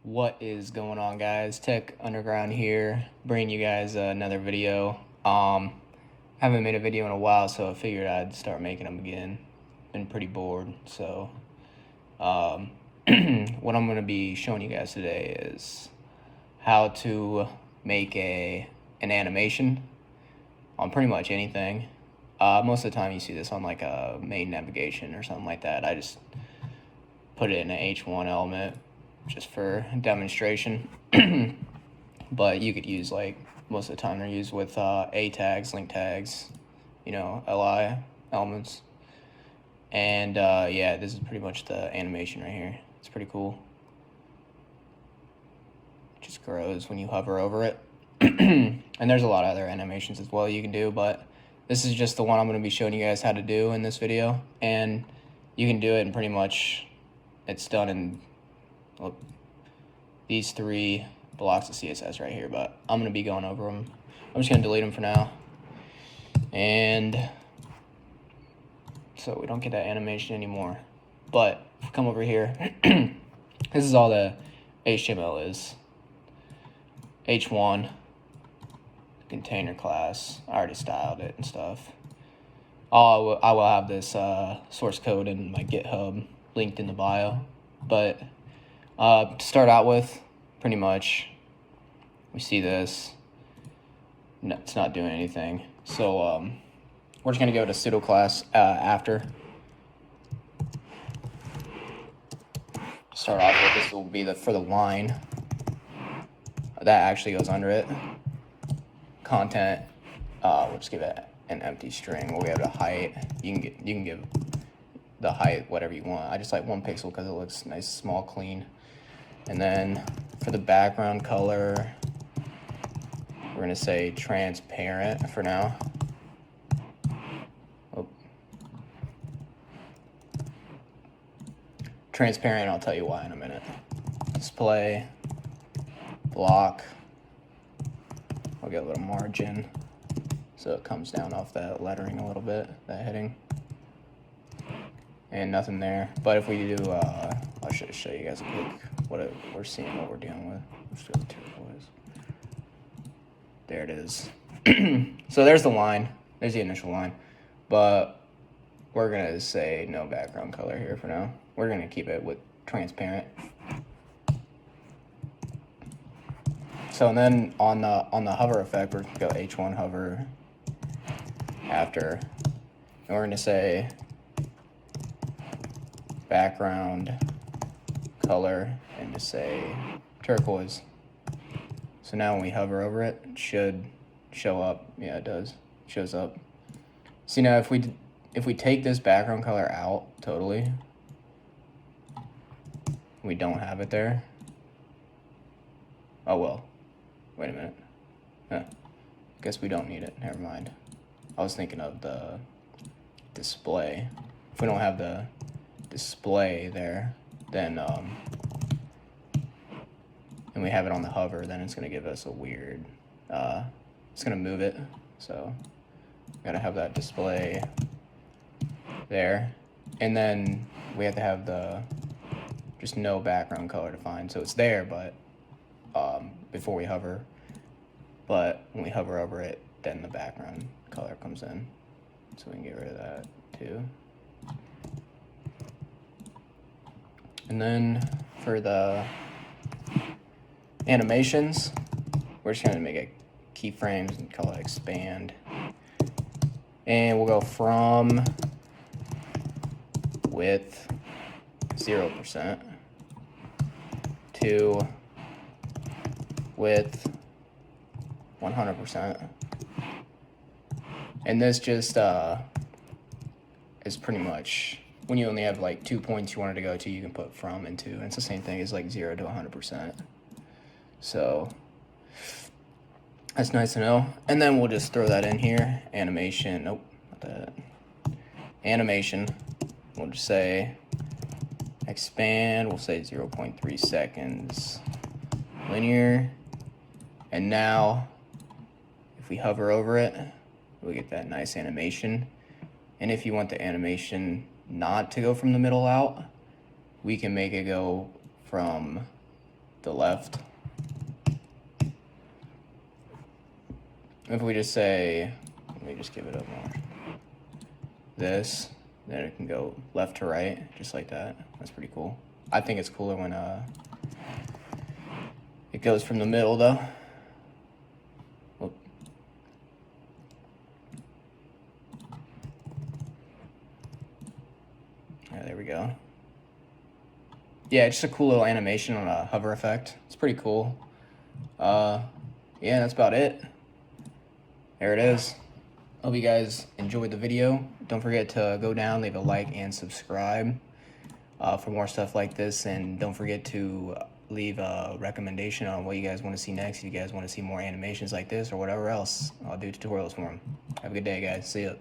What is going on, guys? Tech Underground here, bringing you guys another video. Haven't made a video in a while, so I figured I'd start making them again. Been pretty bored, so what I'm going to be showing you guys today is how to make an animation on pretty much anything. Most of the time you see this on like a main navigation or something like that. I just put it in an H1 element just for demonstration. But you could use, like, most of the time they're used with A tags, link tags, LI elements. And yeah, this is pretty much the animation right here. It's pretty cool. It just grows when you hover over it. And there's a lot of other animations as well you can do, but this is just the one I'm going to be showing you guys how to do in this video. And you can do it in pretty much, it's done in these 3 blocks of CSS right here, but I'm going to be going over them. I'm just going to delete them for now. And so we don't get that animation anymore. But if we come over here, this is all the HTML is. H1, container class. I already styled it and stuff. I will have this source code in my GitHub linked in the bio. But to start out with, pretty much, we see this. No, it's not doing anything. So we're just going to go to pseudo class after. Start off with, this will be for the line. That actually goes under it. Content, we'll just give it an empty string. We'll give it a height. You can give the height whatever you want. I just like 1 pixel because it looks nice, small, clean. And then for the background color, we're gonna say transparent for now. Oh. Transparent, I'll tell you why in a minute. Display, block. I'll get a little margin so it comes down off that lettering a little bit, that heading. And nothing there. But if we do, I'll show you guys a quick what we're seeing, what we're dealing with. Let's go to turquoise. There it is. So there's the line. There's the initial line. But we're gonna say no background color here for now. We're gonna keep it with transparent. So and then on the hover effect, we're gonna go H1 hover after, and we're gonna say background color and just say turquoise. So now when we hover over it, it should show up. Yeah, it does. It shows up. See, now if we take this background color out totally, we don't have it there. Oh well. Wait a minute. Huh. Guess we don't need it. Never mind. I was thinking of the display. If we don't have the display there, then and we have it on the hover, then it's going to give us a weird, it's going to move it. So gotta have that display there, and then we have to have the just no background color defined, so it's there, but before we hover, but when we hover over it, then the background color comes in, so we can get rid of that too. And then for the animations, we're just gonna make it keyframes and call it expand. And we'll go from width 0% to width 100%. And this just is pretty much, when you only have like 2 points you wanted to go to, you can put from and to, and it's the same thing as like 0 to 100%. So that's nice to know. And then we'll just throw that in here. Animation, nope, not that. Animation, we'll just say expand, we'll say 0.3 seconds linear. And now if we hover over it, we get that nice animation. And if you want the animation not to go from the middle out, we can make it go from the left. If we just say, let me just give it up more. This, then it can go left to right, just like that. That's pretty cool. I think it's cooler when it goes from the middle though. Whoop. Yeah, there we go. Yeah, just a cool little animation on a hover effect. It's pretty cool. Yeah, that's about it. There it is. Hope you guys enjoyed the video. Don't forget to go down, leave a like, and subscribe for more stuff like this. And don't forget to leave a recommendation on what you guys want to see next. If you guys want to see more animations like this or whatever else, I'll do tutorials for them. Have a good day, guys. See ya.